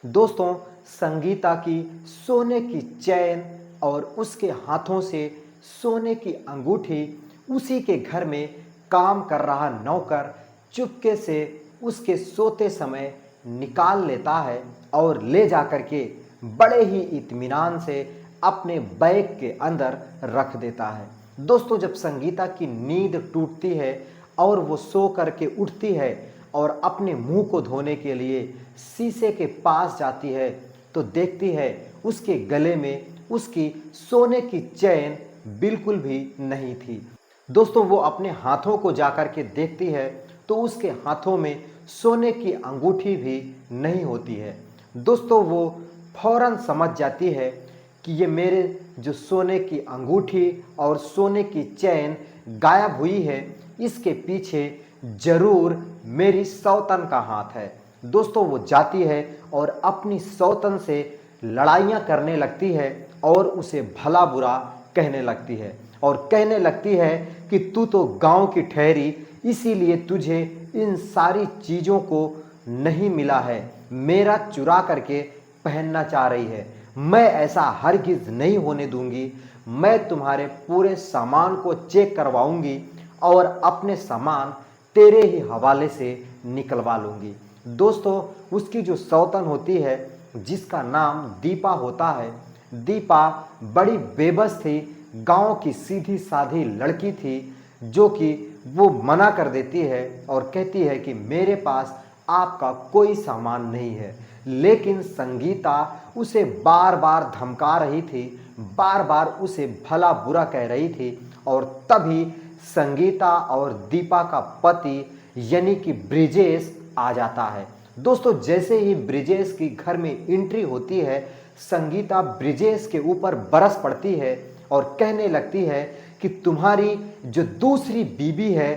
दोस्तों, संगीता की सोने की चैन और उसके हाथों से सोने की अंगूठी उसी के घर में काम कर रहा नौकर चुपके से उसके सोते समय निकाल लेता है और ले जाकर के बड़े ही इत्मीनान से अपने बैग के अंदर रख देता है। दोस्तों, जब संगीता की नींद टूटती है और वो सो करके उठती है और अपने मुंह को धोने के लिए शीशे के पास जाती है तो देखती है उसके गले में उसकी सोने की चैन बिल्कुल भी नहीं थी। दोस्तों, वो अपने हाथों को जाकर के देखती है तो उसके हाथों में सोने की अंगूठी भी नहीं होती है। दोस्तों, वो फौरन समझ जाती है कि ये मेरे जो सोने की अंगूठी और सोने की चैन गायब हुई है, इसके पीछे जरूर मेरी सौतन का हाथ है। दोस्तों, वो जाती है और अपनी सौतन से लड़ाइयाँ करने लगती है और उसे भला बुरा कहने लगती है और कहने लगती है कि तू तो गांव की ठहरी, इसीलिए तुझे इन सारी चीज़ों को नहीं मिला है, मेरा चुरा करके पहनना चाह रही है। मैं ऐसा हरगिज नहीं होने दूंगी। मैं तुम्हारे पूरे सामान को चेक करवाऊंगी और अपने सामान तेरे ही हवाले से निकलवा लूंगी। दोस्तों, उसकी जो सौतन होती है जिसका नाम दीपा होता है, दीपा बड़ी बेबस थी, गांव की सीधी साधी लड़की थी जो कि वो मना कर देती है और कहती है कि मेरे पास आपका कोई सामान नहीं है। लेकिन संगीता उसे बार बार धमका रही थी, बार बार उसे भला बुरा कह रही थी और तभी संगीता और दीपा का पति यानी कि ब्रिजेश आ जाता है। दोस्तों, जैसे ही ब्रिजेश की घर में एंट्री होती है, संगीता ब्रिजेश के ऊपर बरस पड़ती है और कहने लगती है कि तुम्हारी जो दूसरी बीबी है,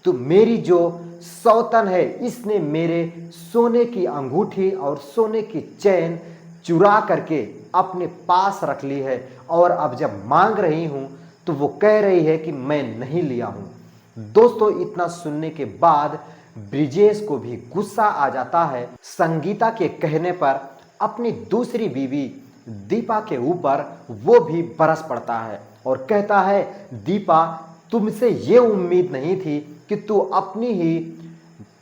तो मेरी जो सौतन है, इसने मेरे सोने की अंगूठी और सोने की चैन चुरा करके अपने पास रख ली है और अब जब मांग रही हूं तो वो कह रही है कि मैं नहीं लिया हूं। दोस्तों, इतना सुनने के बाद ब्रिजेश को भी गुस्सा आ जाता है। संगीता के कहने पर अपनी दूसरी बीवी दीपा के ऊपर वो भी बरस पड़ता है और कहता है, दीपा, तुमसे ये उम्मीद नहीं थी कि तू अपनी ही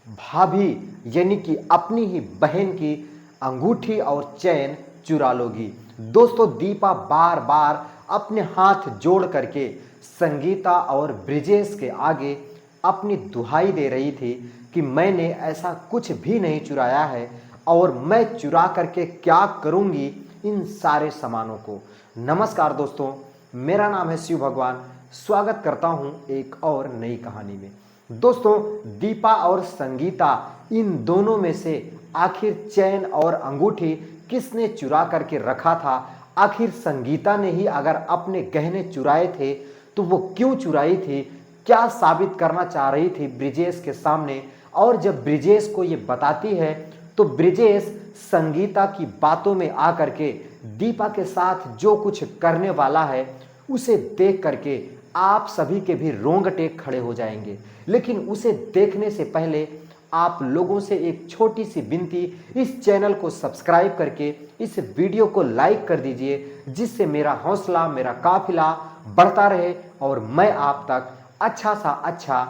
भाभी यानी कि अपनी ही बहन की अंगूठी और चैन चुरा लोगी। दोस्तों, दीपा बार बार अपने हाथ जोड़ करके संगीता और ब्रिजेश के आगे अपनी दुहाई दे रही थी कि मैंने ऐसा कुछ भी नहीं चुराया है और मैं चुरा करके क्या करूंगी इन सारे सामानों को। नमस्कार दोस्तों, मेरा नाम है शिव भगवान। स्वागत करता हूं एक और नई कहानी में। दोस्तों, दीपा और संगीता, इन दोनों में से आखिर चैन और अंगूठी किसने चुरा करके रखा था? आखिर संगीता ने ही अगर अपने गहने चुराए थे तो वो क्यों चुराई थी? क्या साबित करना चाह रही थी ब्रिजेश के सामने? और जब ब्रिजेश को ये बताती है तो ब्रिजेश संगीता की बातों में आकर के दीपा के साथ जो कुछ करने वाला है उसे देख करके आप सभी के भी रोंगटे खड़े हो जाएंगे। लेकिन उसे देखने से पहले आप लोगों से एक छोटी सी विनती, इस चैनल को सब्सक्राइब करके इस वीडियो को लाइक कर दीजिए, जिससे मेरा हौसला, मेरा काफिला बढ़ता रहे और मैं आप तक अच्छा सा अच्छा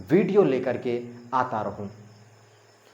वीडियो लेकर के आता रहूं।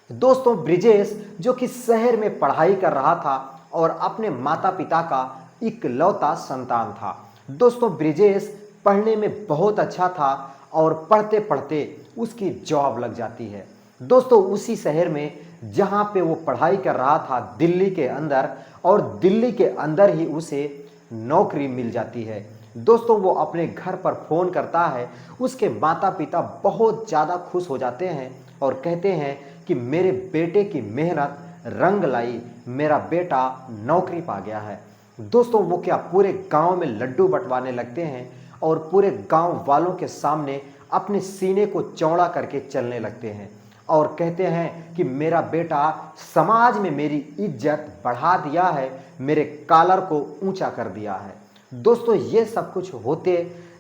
दोस्तों, ब्रिजेश जो कि शहर में पढ़ाई कर रहा था और अपने माता पिता का इकलौता संतान था। दोस्तों, ब्रिजेश पढ़ने में बहुत अच्छा था और पढ़ते पढ़ते उसकी जॉब लग जाती है। दोस्तों, उसी शहर में जहां पे वो पढ़ाई कर रहा था, दिल्ली के अंदर, और दिल्ली के अंदर ही उसे नौकरी मिल जाती है। दोस्तों, वो अपने घर पर फ़ोन करता है। उसके माता पिता बहुत ज़्यादा खुश हो जाते हैं और कहते हैं कि मेरे बेटे की मेहनत रंग लाई, मेरा बेटा नौकरी पा गया है। दोस्तों, वो क्या पूरे गांव में लड्डू बंटवाने लगते हैं और पूरे गांव वालों के सामने अपने सीने को चौड़ा करके चलने लगते हैं और कहते हैं कि मेरा बेटा समाज में मेरी इज्जत बढ़ा दिया है, मेरे कॉलर को ऊंचा कर दिया है। दोस्तों, ये सब कुछ होते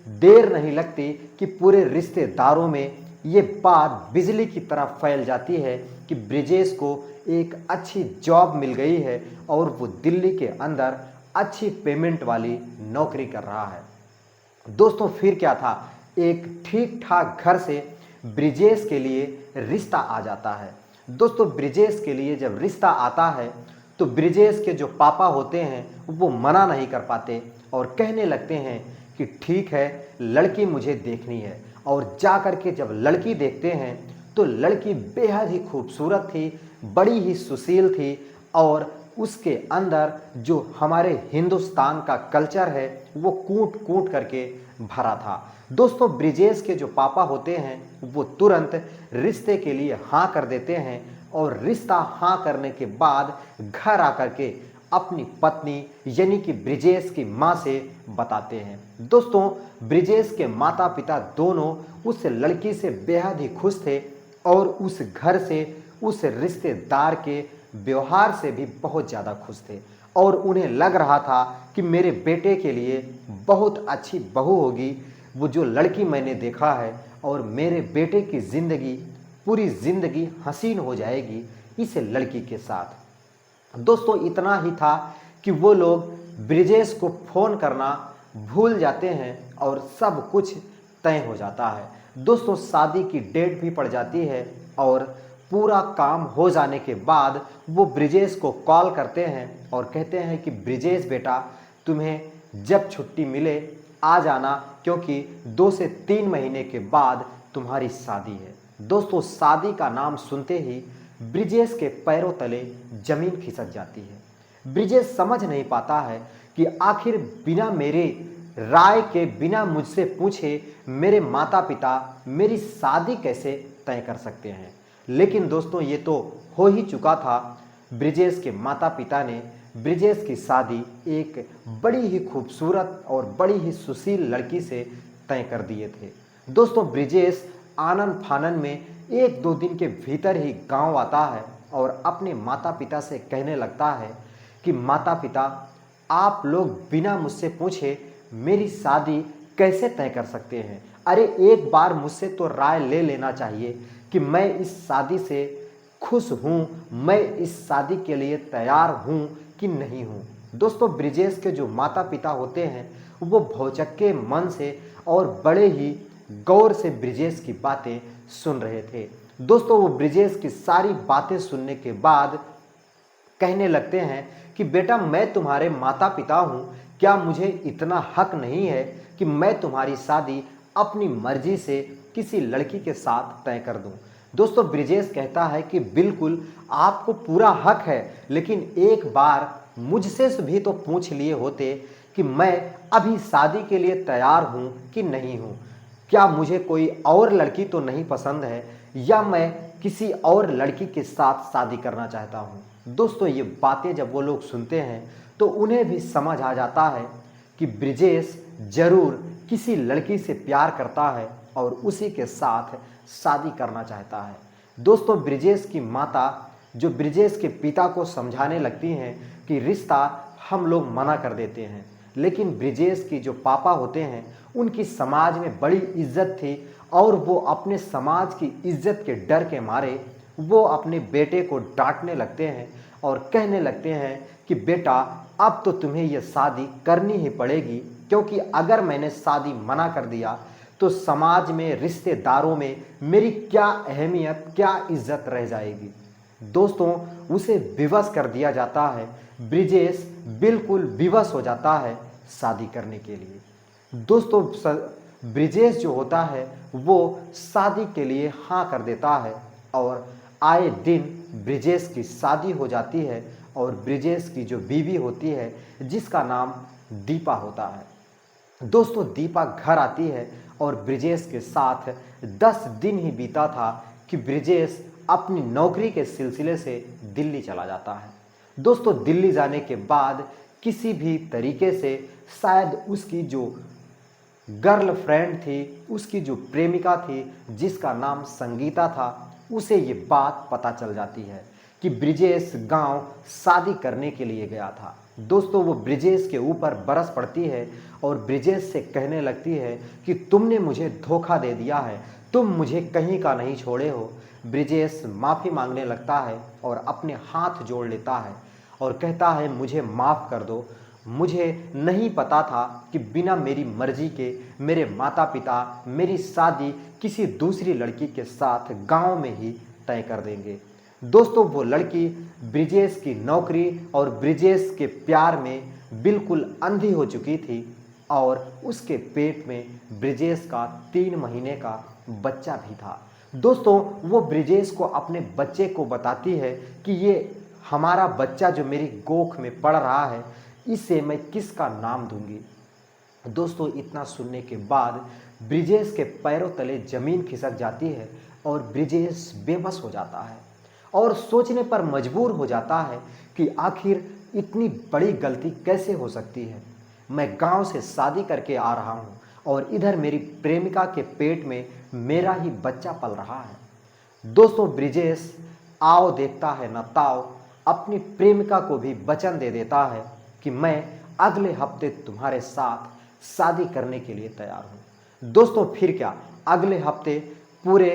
देर नहीं लगती कि पूरे रिश्तेदारों में ये बात बिजली की तरह फैल जाती है कि ब्रिजेश को एक अच्छी जॉब मिल गई है और वो दिल्ली के अंदर अच्छी पेमेंट वाली नौकरी कर रहा है। दोस्तों फिर क्या था, एक ठीक ठाक घर से ब्रिजेश के लिए रिश्ता आ जाता है। दोस्तों ब्रिजेश के लिए जब रिश्ता आता है तो ब्रिजेश के जो पापा होते हैं वो मना नहीं कर पाते और कहने लगते हैं कि ठीक है, लड़की मुझे देखनी है। और जा कर के जब लड़की देखते हैं तो लड़की बेहद ही खूबसूरत थी, बड़ी ही सुशील थी और उसके अंदर जो हमारे हिंदुस्तान का कल्चर है वो कूट कूट करके भरा था। दोस्तों ब्रिजेश के जो पापा होते हैं वो तुरंत रिश्ते के लिए हाँ कर देते हैं और रिश्ता हाँ करने के बाद घर आकर के अपनी पत्नी यानी कि ब्रिजेश की माँ से बताते हैं। दोस्तों ब्रिजेश के माता पिता दोनों उस लड़की से बेहद ही खुश थे और उस घर से, उस रिश्तेदार के व्यवहार से भी बहुत ज़्यादा खुश थे और उन्हें लग रहा था कि मेरे बेटे के लिए बहुत अच्छी बहू होगी वो जो लड़की मैंने देखा है और मेरे बेटे की ज़िंदगी, पूरी ज़िंदगी हसीन हो जाएगी इस लड़की के साथ। दोस्तों इतना ही था कि वो लोग ब्रिजेश को फ़ोन करना भूल जाते हैं और सब कुछ तय हो जाता है। दोस्तों शादी की डेट भी पड़ जाती है और पूरा काम हो जाने के बाद वो ब्रिजेश को कॉल करते हैं और कहते हैं कि ब्रिजेश बेटा, तुम्हें जब छुट्टी मिले आ जाना, क्योंकि 2 से 3 महीने के बाद तुम्हारी शादी है। दोस्तों शादी का नाम सुनते ही ब्रिजेश के पैरों तले जमीन खिसक जाती है। ब्रिजेश समझ नहीं पाता है कि आखिर बिना मेरे राय के, बिना मुझसे पूछे मेरे माता पिता मेरी शादी कैसे तय कर सकते हैं। लेकिन दोस्तों ये तो हो ही चुका था। ब्रिजेश के माता पिता ने ब्रिजेश की शादी एक बड़ी ही खूबसूरत और बड़ी ही सुशील लड़की से तय कर दिए थे। दोस्तों ब्रिजेश आनन फानन में 1-2 दिन के भीतर ही गांव आता है और अपने माता पिता से कहने लगता है कि माता पिता, आप लोग बिना मुझसे पूछे मेरी शादी कैसे तय कर सकते हैं। अरे एक बार मुझसे तो राय ले लेना चाहिए कि मैं इस शादी से खुश हूँ, मैं इस शादी के लिए तैयार हूँ कि नहीं हूँ। दोस्तों ब्रिजेश के जो माता पिता होते हैं वो भौचक्के मन से और बड़े ही गौर से ब्रिजेश की बातें सुन रहे थे। दोस्तों वो ब्रिजेश की सारी बातें सुनने के बाद कहने लगते हैं कि बेटा, मैं तुम्हारे माता पिता हूँ, क्या मुझे इतना हक नहीं है कि मैं तुम्हारी शादी अपनी मर्जी से किसी लड़की के साथ तय कर दूँ। दोस्तों ब्रिजेश कहता है कि बिल्कुल आपको पूरा हक है, लेकिन एक बार मुझसे भी तो पूछ लिए होते कि मैं अभी शादी के लिए तैयार हूँ कि नहीं हूँ, क्या मुझे कोई और लड़की तो नहीं पसंद है या मैं किसी और लड़की के साथ शादी करना चाहता हूँ। दोस्तों ये बातें जब वो लोग सुनते हैं तो उन्हें भी समझ आ जाता है कि ब्रिजेश ज़रूर किसी लड़की से प्यार करता है और उसी के साथ शादी करना चाहता है। दोस्तों ब्रिजेश की माता जो ब्रिजेश के पिता को समझाने लगती हैं कि रिश्ता हम लोग मना कर देते हैं, लेकिन ब्रिजेश की जो पापा होते हैं उनकी समाज में बड़ी इज्जत थी और वो अपने समाज की इज्जत के डर के मारे वो अपने बेटे को डांटने लगते हैं और कहने लगते हैं कि बेटा, अब तो तुम्हें यह शादी करनी ही पड़ेगी, क्योंकि अगर मैंने शादी मना कर दिया तो समाज में, रिश्तेदारों में मेरी क्या अहमियत, क्या इज्जत रह जाएगी। दोस्तों उसे विवश कर दिया जाता है। ब्रिजेश बिल्कुल विवश हो जाता है शादी करने के लिए। दोस्तों ब्रिजेश जो होता है वो शादी के लिए हाँ कर देता है और आए दिन ब्रिजेश की शादी हो जाती है और ब्रिजेश की जो बीवी होती है जिसका नाम दीपा होता है। दोस्तों दीपा घर आती है और ब्रिजेश के साथ 10 दिन ही बीता था कि ब्रिजेश अपनी नौकरी के सिलसिले से दिल्ली चला जाता है। दोस्तों दिल्ली जाने के बाद किसी भी तरीके से शायद उसकी जो गर्लफ्रेंड थी, उसकी जो प्रेमिका थी जिसका नाम संगीता था, उसे ये बात पता चल जाती है कि ब्रिजेश गांव शादी करने के लिए गया था। दोस्तों वो ब्रिजेश के ऊपर बरस पड़ती है और ब्रिजेश से कहने लगती है कि तुमने मुझे धोखा दे दिया है, तुम मुझे कहीं का नहीं छोड़े हो, ब्रिजेश माफ़ी मांगने लगता है और अपने हाथ जोड़ लेता है और कहता है, मुझे माफ़ कर दो। मुझे नहीं पता था कि बिना मेरी मर्जी के मेरे माता पिता मेरी शादी किसी दूसरी लड़की के साथ गांव में ही तय कर देंगे। दोस्तों, वो लड़की ब्रिजेश की नौकरी और ब्रिजेश के प्यार में बिल्कुल अंधी हो चुकी थी और उसके पेट में ब्रिजेश का 3 महीने का बच्चा भी था। दोस्तों, वो ब्रिजेश को अपने बच्चे को बताती है कि ये हमारा बच्चा जो मेरी गोख में पड़ रहा है, इसे मैं किसका नाम दूंगी। दोस्तों, इतना सुनने के बाद ब्रिजेश के पैरों तले जमीन खिसक जाती है और ब्रिजेश बेबस हो जाता है और सोचने पर मजबूर हो जाता है कि आखिर इतनी बड़ी गलती कैसे हो सकती है। मैं गांव से शादी करके आ रहा हूं और इधर मेरी प्रेमिका के पेट में मेरा ही बच्चा पल रहा है। दोस्तों, ब्रिजेश आओ देखता है न ताओ अपनी प्रेमिका को भी वचन दे देता है कि मैं अगले हफ्ते तुम्हारे साथ शादी करने के लिए तैयार हूँ। दोस्तों, फिर क्या, अगले हफ्ते पूरे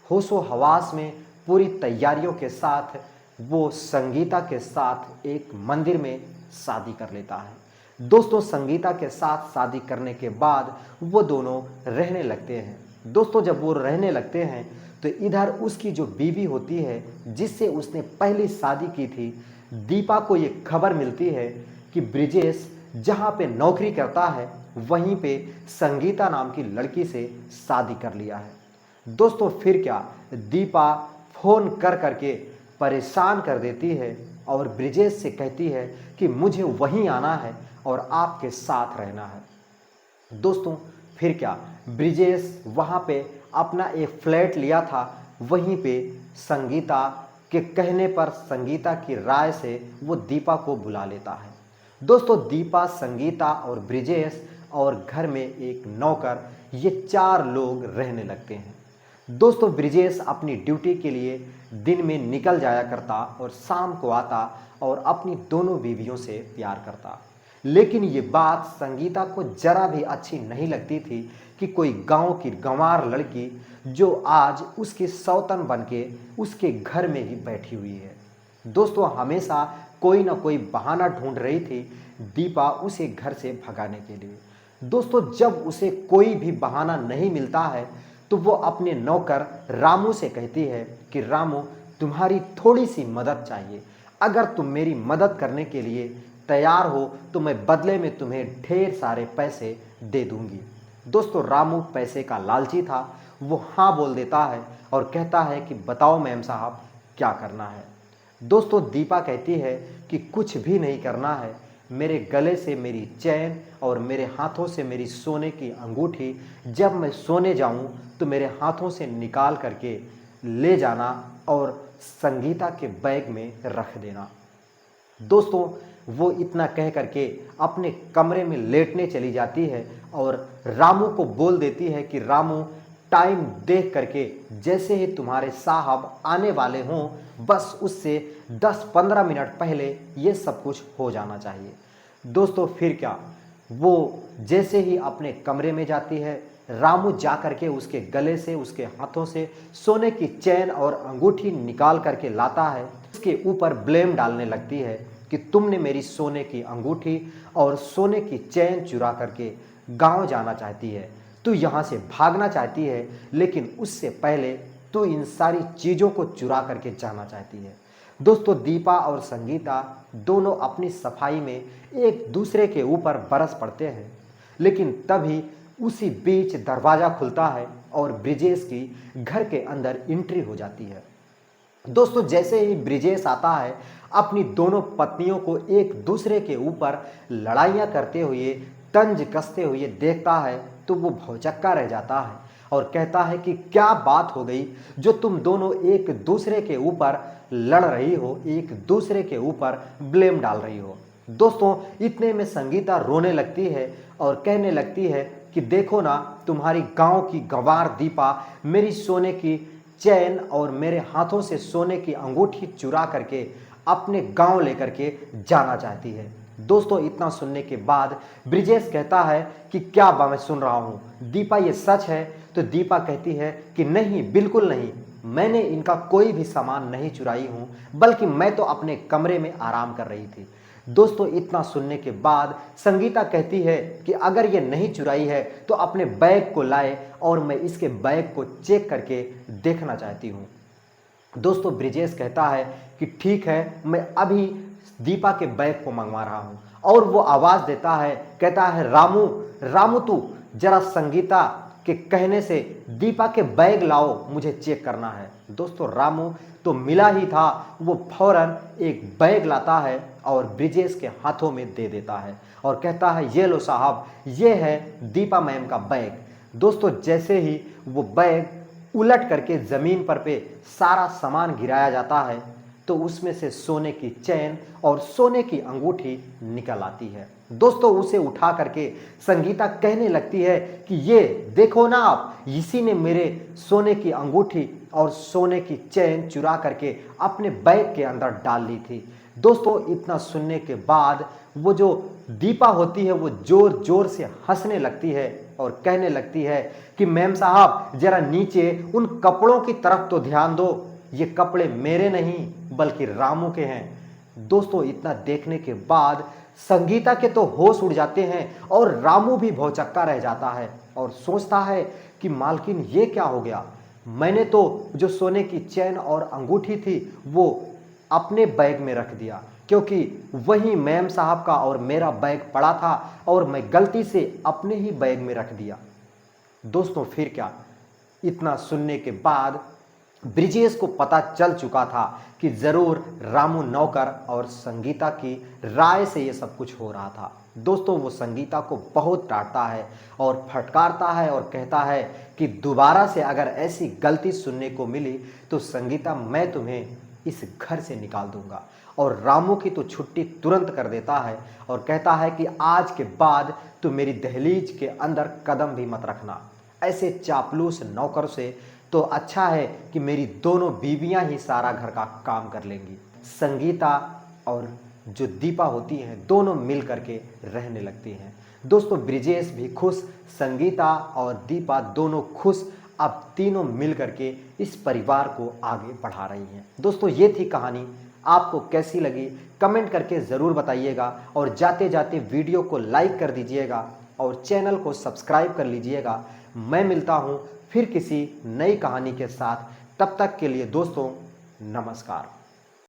होशो हवास में पूरी तैयारियों के साथ वो संगीता के साथ एक मंदिर में शादी कर लेता है। दोस्तों, संगीता के साथ शादी करने के बाद वो दोनों रहने लगते हैं। दोस्तों, जब वो रहने लगते हैं तो इधर उसकी जो बीवी होती है जिससे उसने पहली शादी की थी, दीपा को ये खबर मिलती है कि ब्रिजेश जहाँ पे नौकरी करता है वहीं पे संगीता नाम की लड़की से शादी कर लिया है। दोस्तों, फिर क्या, दीपा फ़ोन कर करके परेशान कर देती है और ब्रिजेश से कहती है कि मुझे वहीं आना है और आपके साथ रहना है। दोस्तों, फिर क्या, ब्रिजेश वहाँ पे अपना एक फ्लैट लिया था, वहीं पे संगीता के कहने पर, संगीता की राय से वो दीपा को बुला लेता है। दोस्तों, दीपा, संगीता और ब्रिजेश और घर में एक नौकर, ये 4 लोग रहने लगते हैं। दोस्तों, ब्रिजेश अपनी ड्यूटी के लिए दिन में निकल जाया करता और शाम को आता और अपनी दोनों बीवियों से प्यार करता। लेकिन ये बात संगीता को जरा भी अच्छी नहीं लगती थी कि कोई गांव की गंवार लड़की जो आज उसकी सौतन बनके उसके घर में ही बैठी हुई है। दोस्तों, हमेशा कोई ना कोई बहाना ढूंढ रही थी दीपा उसे घर से भगाने के लिए। दोस्तों, जब उसे कोई भी बहाना नहीं मिलता है तो वो अपने नौकर रामू से कहती है कि रामू, तुम्हारी थोड़ी सी मदद चाहिए। अगर तुम मेरी मदद करने के लिए तैयार हो तो मैं बदले में तुम्हें ढेर सारे पैसे दे दूंगी। दोस्तों, रामू पैसे का लालची था। वो हाँ बोल देता है और कहता है कि बताओ मैम साहब, क्या करना है। दोस्तों, दीपा कहती है कि कुछ भी नहीं करना है, मेरे गले से मेरी चैन और मेरे हाथों से मेरी सोने की अंगूठी जब मैं सोने जाऊं तो मेरे हाथों से निकाल करके ले जाना और संगीता के बैग में रख देना। दोस्तों, वो इतना कह करके अपने कमरे में लेटने चली जाती है और रामू को बोल देती है कि रामू, टाइम देख करके जैसे ही तुम्हारे साहब आने वाले हों, बस उससे 10-15 मिनट पहले ये सब कुछ हो जाना चाहिए। दोस्तों, फिर क्या, वो जैसे ही अपने कमरे में जाती है, रामू जा करके उसके गले से, उसके हाथों से सोने की चैन और अंगूठी निकाल करके लाता है। उसके ऊपर ब्लेम डालने लगती है कि तुमने मेरी सोने की अंगूठी और सोने की चैन चुरा करके गांव जाना चाहती है, तू यहाँ से भागना चाहती है, लेकिन उससे पहले तू इन सारी चीज़ों को चुरा करके जाना चाहती है। दोस्तों, दीपा और संगीता दोनों अपनी सफाई में एक दूसरे के ऊपर बरस पड़ते हैं, लेकिन तभी उसी बीच दरवाज़ा खुलता है और ब्रिजेश की घर के अंदर एंट्री हो जाती है। दोस्तों, जैसे ही ब्रिजेश आता है, अपनी दोनों पत्नियों को एक दूसरे के ऊपर लड़ाइयाँ करते हुए, तंज कसते हुए देखता है तो वो भौचक्का रह जाता है और कहता है कि क्या बात हो गई जो तुम दोनों एक दूसरे के ऊपर लड़ रही हो, एक दूसरे के ऊपर ब्लेम डाल रही हो। दोस्तों, इतने में संगीता रोने लगती है और कहने लगती है कि देखो ना, तुम्हारी गांव की गंवार दीपा मेरी सोने की चैन और मेरे हाथों से सोने की अंगूठी चुरा करके अपने गांव लेकर के जाना चाहती है। दोस्तों, इतना सुनने के बाद ब्रिजेश कहता है कि क्या मैं सुन रहा हूँ, दीपा ये सच है? तो दीपा कहती है कि नहीं, बिल्कुल नहीं, मैंने इनका कोई भी सामान नहीं चुराई हूँ, बल्कि मैं तो अपने कमरे में आराम कर रही थी। दोस्तों इतना सुनने के बाद संगीता कहती है कि अगर ये नहीं चुराई है तो अपने बैग को लाए और मैं इसके बैग को चेक करके देखना चाहती हूँ। दोस्तों ब्रिजेश कहता है कि ठीक है, मैं अभी दीपा के बैग को मंगवा रहा हूँ। और वो आवाज़ देता है, कहता है रामू रामू तू जरा संगीता के कहने से दीपा के बैग लाओ, मुझे चेक करना है। दोस्तों रामू तो मिला ही था, वो फौरन एक बैग लाता है और ब्रिजेश के हाथों में दे देता है और कहता है ये लो साहब, ये है दीपा मैम का बैग। दोस्तों जैसे ही वो बैग उलट करके ज़मीन पे सारा सामान गिराया जाता है तो उसमें से सोने की चैन और सोने की अंगूठी निकल आती है। दोस्तों उसे उठा करके संगीता कहने लगती है कि ये देखो ना आप, इसी ने मेरे सोने की अंगूठी और सोने की चैन चुरा करके अपने बैग के अंदर डाल ली थी। दोस्तों इतना सुनने के बाद वो जो दीपा होती है वो जोर जोर से हंसने लगती है और कहने लगती है कि मैम साहब जरा नीचे उन कपड़ों की तरफ तो ध्यान दो, ये कपड़े मेरे नहीं बल्कि रामू के हैं। दोस्तों इतना देखने के बाद संगीता के तो होश उड़ जाते हैं और रामू भी भौचक्का रह जाता है और सोचता है कि मालकिन ये क्या हो गया, मैंने तो जो सोने की चैन और अंगूठी थी वो अपने बैग में रख दिया, क्योंकि वही मैम साहब का और मेरा बैग पड़ा था और मैं गलती से अपने ही बैग में रख दिया। दोस्तों फिर क्या, इतना सुनने के बाद ब्रिजेश को पता चल चुका था कि ज़रूर रामू नौकर और संगीता की राय से ये सब कुछ हो रहा था। दोस्तों वो संगीता को बहुत डांटता है और फटकारता है और कहता है कि दोबारा से अगर ऐसी गलती सुनने को मिली तो संगीता मैं तुम्हें इस घर से निकाल दूंगा। और रामू की तो छुट्टी तुरंत कर देता है और कहता है कि आज के बाद तो मेरी दहलीज के अंदर कदम भी मत रखना। ऐसे चापलूस नौकर से तो अच्छा है कि मेरी दोनों बीवियां ही सारा घर का काम कर लेंगी। संगीता और जो दीपा होती हैं दोनों मिल करके रहने लगती हैं। दोस्तों ब्रिजेश भी खुश, संगीता और दीपा दोनों खुश, अब तीनों मिल करके इस परिवार को आगे बढ़ा रही हैं। दोस्तों ये थी कहानी, आपको कैसी लगी कमेंट करके ज़रूर बताइएगा और जाते जाते वीडियो को लाइक कर दीजिएगा और चैनल को सब्सक्राइब कर लीजिएगा। मैं मिलता हूँ फिर किसी नई कहानी के साथ, तब तक के लिए दोस्तों नमस्कार।